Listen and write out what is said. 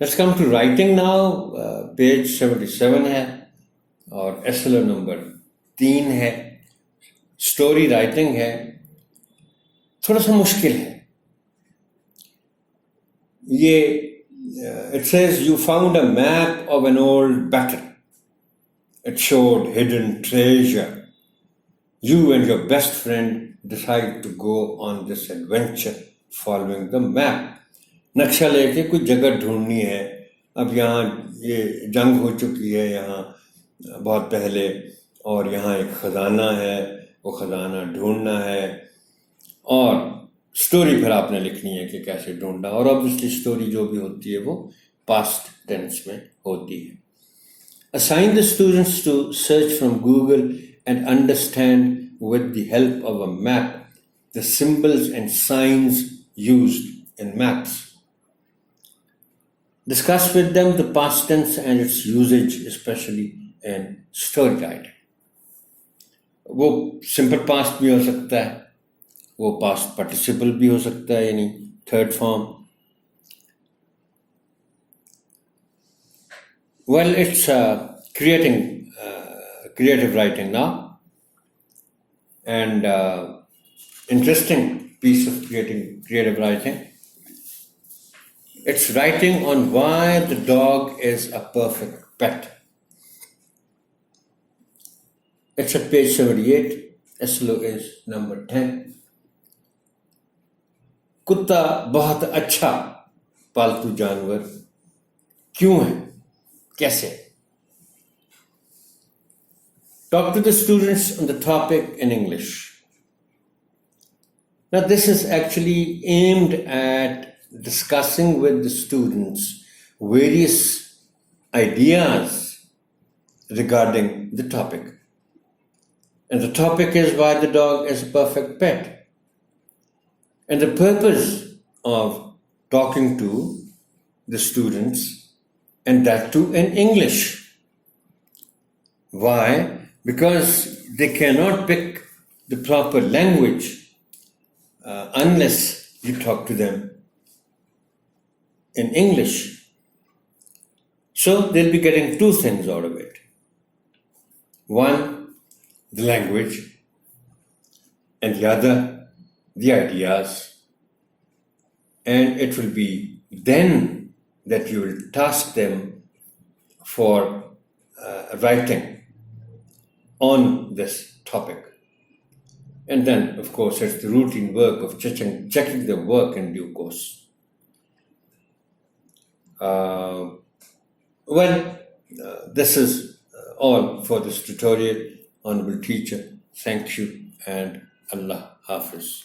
Let's come to writing now. Page 77 है और SLO number 3 है. स्टोरी राइटिंग है, थोड़ा सा मुश्किल है ये. It says you found a map of an old battle. It showed hidden treasure. You and your best friend decide to go on this adventure following the map. नक्शा लेके कुछ जगह ढूंढनी है. अब यहाँ ये जंग हो चुकी है यहाँ बहुत पहले, और यहाँ एक खजाना है, वो खजाना ढूंढना है, और स्टोरी फिर आपने लिखनी है कि कैसे ढूंढना. और ऑब्वियसली स्टोरी जो भी होती है वो पास्ट टेंस में होती है. Assign the students to search from Google and understand with the help of a map the symbols and signs used in maps. Discuss with them the past tense and its usage, especially in story writing. वो simple past भी हो सकता है, वो past participle भी हो सकता है, यानी third form. Well, it's creating creative writing now, and interesting piece of creative writing. It's writing on why the dog is a perfect pet. It's at page 78. SLO is number 10. कुत्ता बहुत अच्छा पालतू जानवर क्यों है, कैसे? Talk to the students on the topic in English. Now, this is actually aimed at discussing with the students various ideas regarding the topic. And the topic is why the dog is a perfect pet. And the purpose of talking to the students, and that too in English. Why? Because they cannot pick the proper language unless you talk to them in English. So they'll be getting two things out of it. One, the language, and the other, the ideas. And it will be then that you will task them for writing on this topic. And then, of course, it's the routine work of checking the work in due course. This is all for this tutorial. Honorable teacher, thank you, and Allah Hafiz.